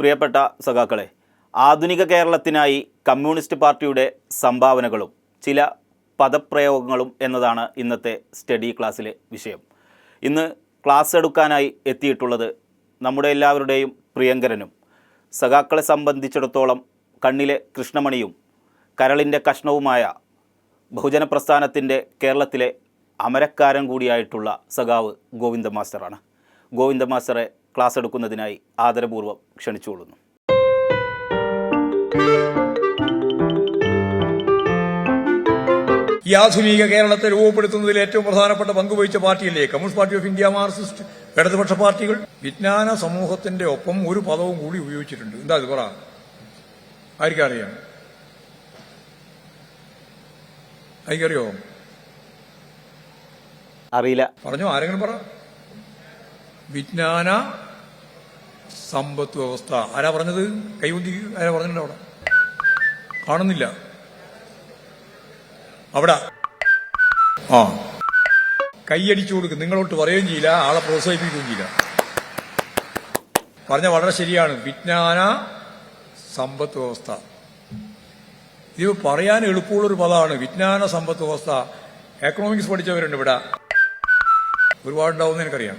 പ്രിയപ്പെട്ട സഖാക്കളെ, ആധുനിക കേരളത്തിനായി കമ്മ്യൂണിസ്റ്റ് പാർട്ടിയുടെ സംഭാവനകളും ചില പദപ്രയോഗങ്ങളും എന്നതാണ് ഇന്നത്തെ സ്റ്റഡി ക്ലാസ്സിലെ വിഷയം. ഇന്ന് ക്ലാസ് എടുക്കാനായി എത്തിയിട്ടുള്ളത് നമ്മുടെ എല്ലാവരുടെയും പ്രിയങ്കരനും സഖാക്കളെ സംബന്ധിച്ചിടത്തോളം കണ്ണിലെ കൃഷ്ണമണിയും കരളിൻ്റെ കഷ്ണവുമായ ബഹുജന പ്രസ്ഥാനത്തിൻ്റെ കേരളത്തിലെ അമരക്കാരൻ കൂടിയായിട്ടുള്ള സഖാവ് ഗോവിന്ദ മാസ്റ്ററാണ്. ഗോവിന്ദ മാസ്റ്ററെ ക്ലാസ് എടുക്കുന്നതിനായി ആദരപൂർവ്വം ക്ഷണിച്ചുകൊള്ളുന്നു. ഈ ആധുനിക കേരളത്തെ രൂപപ്പെടുത്തുന്നതിൽ ഏറ്റവും പ്രധാനപ്പെട്ട പങ്കുവഹിച്ച പാർട്ടിയല്ലേ Communist Party of India, Marxist, ഇടതുപക്ഷ പാർട്ടികൾ. വിജ്ഞാന സമൂഹത്തിന്റെ ഒപ്പം ഒരു പദവും കൂടി ഉപയോഗിച്ചിട്ടുണ്ട്. എന്താ ഇത് പറ, ആർക്കറിയാം? ആർക്കറിയോ? അറിയില്ല. പറഞ്ഞോ, ആരെങ്കിലും പറ. വിജ്ഞാന സമ്പത്ത് വ്യവസ്ഥ. ആരാ പറഞ്ഞത്? കൈവന്തി ആരാ പറഞ്ഞിട്ടുണ്ട്? അവിടെ കാണുന്നില്ല. അവിടെ കൈയടിച്ചു കൊടുക്കും. നിങ്ങളോട്ട് പറയുകയും ചെയ്യില്ല, ആളെ പ്രോത്സാഹിപ്പിക്കുകയും ചെയ്യില്ല. പറഞ്ഞ വളരെ ശരിയാണ്. വിജ്ഞാന സമ്പത്ത് വ്യവസ്ഥ. ഇത് പറയാൻ എളുപ്പമുള്ളൊരു പദമാണ് വിജ്ഞാന സമ്പത്ത് വ്യവസ്ഥ. എക്കണോമിക്സ് പഠിച്ചവരുണ്ട് ഇവിടെ, ഒരുപാടുണ്ടാവുമെന്ന് എനിക്കറിയാം.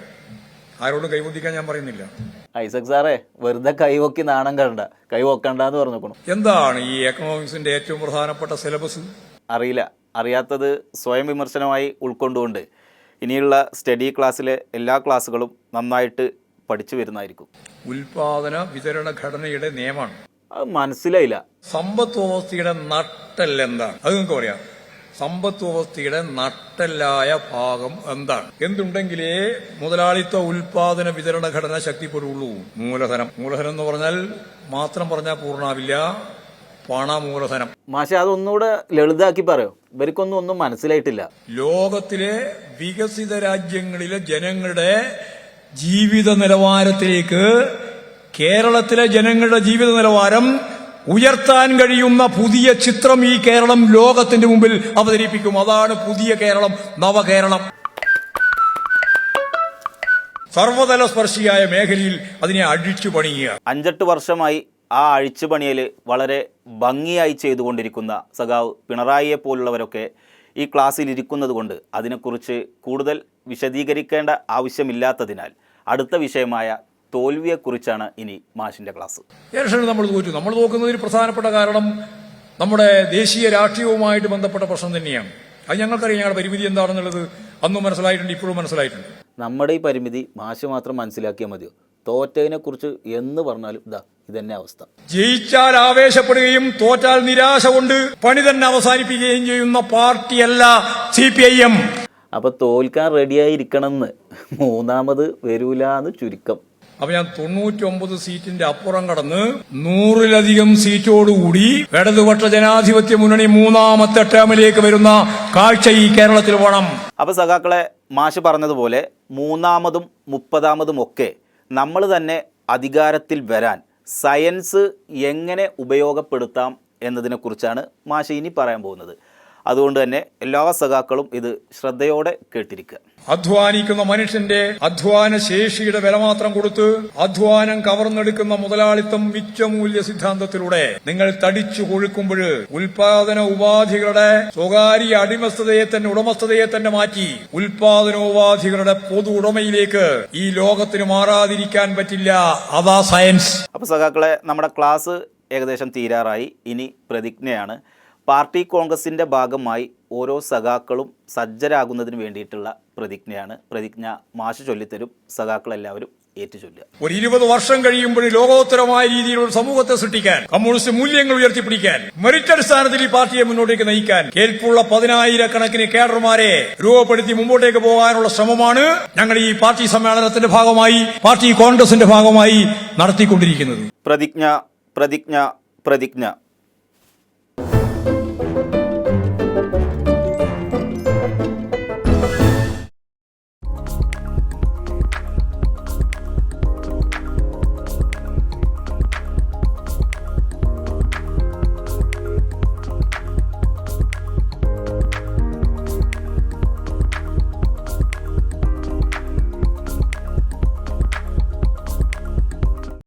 ആരോടും കൈവന്തിക്കാൻ ഞാൻ പറയുന്നില്ല. ഐസക് സാറേ, വെറുതെ കൈവക്കി നാണം കണ്ട, കൈവക്കണ്ടെന്ന് പറഞ്ഞു. എന്താണ് ഈ എക്കണോമിക്സിന്റെ ഏറ്റവും പ്രധാനപ്പെട്ട സിലബസ്? അറിയില്ല. അറിയാത്തത് സ്വയം വിമർശനമായി ഉൾക്കൊണ്ടുകൊണ്ട് ഇനിയുള്ള സ്റ്റഡി ക്ലാസ്സിലെ എല്ലാ ക്ലാസ്സുകളും നന്നായിട്ട് പഠിച്ചു വരുന്നതായിരിക്കും. ഉൽപാദന വിതരണ ഘടനയുടെ നിയമമാണ്. അത് മനസ്സിലായില്ല. സമ്പദ് വ്യവസ്ഥയുടെ നട്ടെല്ലെന്താണ്? അത് നിങ്ങൾക്ക് പറയാം. സമ്പദ് വ്യവസ്ഥയുടെ നട്ടെല്ലായ ഭാഗം എന്താണ്? എന്തുണ്ടെങ്കിലേ മുതലാളിത്ത ഉൽപാദന വിതരണ ഘടന ശക്തിപ്പെടുള്ളൂ. മൂലധനം. മൂലധനം എന്ന് പറഞ്ഞാൽ മാത്രം പറഞ്ഞാൽ പൂർണ്ണാവില്ല. പണമൂലധനം. മാഷെ, അതൊന്നുകൂടെ ലളിതാക്കി പറയോ? ഇവർക്കൊന്നും മനസ്സിലായിട്ടില്ല. ലോകത്തിലെ വികസിത രാജ്യങ്ങളിലെ ജനങ്ങളുടെ ജീവിത നിലവാരത്തിലേക്ക് കേരളത്തിലെ ജനങ്ങളുടെ ജീവിത നിലവാരം ഉയർത്താൻ കഴിയുന്ന പുതിയ ചിത്രം ഈ കേരളം ലോകത്തിന്റെ മുമ്പിൽ അവതരിപ്പിക്കും. അതാണ് പുതിയ കേരളം, നവകേരളം. സർവതല സ്പർശിയായ മേഖലയിൽ അതിനെ അഴിച്ചു പണിയുക. 5-8 വർഷമായി ആ അഴിച്ചുപണിയൽ വളരെ ഭംഗിയായി ചെയ്തുകൊണ്ടിരിക്കുന്ന സഖാവ് പിണറായിയെ പോലുള്ളവരൊക്കെ ഈ ക്ലാസ്സിൽ ഇരിക്കുന്നത് കൊണ്ട് അതിനെക്കുറിച്ച് കൂടുതൽ വിശദീകരിക്കേണ്ട ആവശ്യമില്ലാത്തതിനാൽ അടുത്ത വിഷയമായ തോൽവിയെക്കുറിച്ചാണ് ഇനി മാഷിന്റെ ക്ലാസ്. ഇലക്ഷന് നമ്മൾ തോറ്റു. നമ്മൾ നോക്കുന്നതിന് പ്രധാനപ്പെട്ട കാരണം നമ്മുടെ ദേശീയ രാഷ്ട്രീയവുമായിട്ട് ബന്ധപ്പെട്ട പ്രശ്നം തന്നെയാണ്. അത് ഞങ്ങൾക്കറിയാം. ഞങ്ങളുടെ പരിമിതി എന്താണെന്നുള്ളത് അന്നും മനസ്സിലായിട്ടുണ്ട്, ഇപ്പോഴും മനസ്സിലായിട്ടുണ്ട്. നമ്മുടെ ഈ പരിമിതി മാഷ് മാത്രം മനസ്സിലാക്കിയാൽ മതിയോ? തോറ്റതിനെ കുറിച്ച് എന്ന് പറഞ്ഞാലും ഇതന്നെ അവസ്ഥ. ജയിച്ചാൽ ആവേശപ്പെടുകയും തോറ്റാൽ നിരാശ കൊണ്ട് പണി തന്നെ അവസാനിപ്പിക്കുകയും ചെയ്യുന്ന പാർട്ടിയല്ല CPIM. അപ്പൊ തോൽക്കാൻ റെഡിയായിരിക്കണമെന്ന് മൂന്നാമത് വരൂലെന്ന് ചുരുക്കം. അപ്പൊ ഞാൻ 99 സീറ്റിന്റെ അപ്പുറം കടന്ന് 100-ലധികം സീറ്റോടുകൂടി ഇടതുപക്ഷ ജനാധിപത്യ മുന്നണി മൂന്നാമത്തെ ടേമിലേക്ക് വരുന്ന കാഴ്ച ഈ കേരളത്തിൽ വേണം. അപ്പൊ സഖാക്കളെ, മാഷ് പറഞ്ഞതുപോലെ 3-ാമതും 30-ാമതും ഒക്കെ നമ്മൾ തന്നെ അധികാരത്തിൽ വരാൻ സയൻസ് എങ്ങനെ ഉപയോഗപ്പെടുത്താം എന്നതിനെക്കുറിച്ചാണ് മാഷ് ഇനി പറയാൻ പോകുന്നത്. അതുകൊണ്ട് തന്നെ എല്ലാ സഖാക്കളും ഇത് ശ്രദ്ധയോടെ കേട്ടിരിക്കുക. അധ്വാനിക്കുന്ന മനുഷ്യന്റെ അധ്വാന ശേഷിയുടെ വില മാത്രം കൊടുത്ത് അധ്വാനം കവർന്നെടുക്കുന്ന മുതലാളിത്തം മിച്ചമൂല്യ സിദ്ധാന്തത്തിലൂടെ നിങ്ങൾ തടിച്ചു കൊഴുക്കുമ്പോൾ ഉൽപാദന ഉപാധികളുടെ സ്വകാര്യ അടിമസ്ഥതയെ തന്നെ ഉടമസ്ഥതയെ തന്നെ മാറ്റി ഉൽപാദനോപാധികളുടെ പൊതു ഉടമയിലേക്ക് ഈ ലോകത്തിന് മാറാതിരിക്കാൻ പറ്റില്ല. അതാ സയൻസ്. അപ്പൊ സഖാക്കളെ, നമ്മുടെ ക്ലാസ് ഏകദേശം തീരാറായി. ഇനി പ്രതിജ്ഞയാണ്. പാർട്ടി കോൺഗ്രസിന്റെ ഭാഗമായി ഓരോ സഖാക്കളും സജ്ജരാകുന്നതിന് വേണ്ടിയിട്ടുള്ള പ്രതിജ്ഞയാണ്. പ്രതിജ്ഞ മാഷ് ചൊല്ലിത്തരും. സഖാക്കളെല്ലാവരും ഏറ്റുചൊല്ലുക. ഒരു 20 വർഷം കഴിയുമ്പോൾ ലോകോത്തരമായ രീതിയിലുള്ള സമൂഹത്തെ സൃഷ്ടിക്കാൻ, കമ്മ്യൂണിസ്റ്റ് മൂല്യങ്ങൾ ഉയർത്തിപ്പിടിക്കാൻ, മെറിറ്റ് അടിസ്ഥാനത്തിൽ ഈ പാർട്ടിയെ മുന്നോട്ടേക്ക് നയിക്കാൻ കേൾപ്പുള്ള 10,000-കണക്കിന് കേഡർമാരെ രൂപപ്പെടുത്തി മുമ്പോട്ടേക്ക് പോകാനുള്ള ശ്രമമാണ് ഞങ്ങൾ ഈ പാർട്ടി സമ്മേളനത്തിന്റെ ഭാഗമായി, പാർട്ടി കോൺഗ്രസിന്റെ ഭാഗമായി നടത്തിക്കൊണ്ടിരിക്കുന്നത്. പ്രതിജ്ഞ, പ്രതിജ്ഞ, പ്രതിജ്ഞ.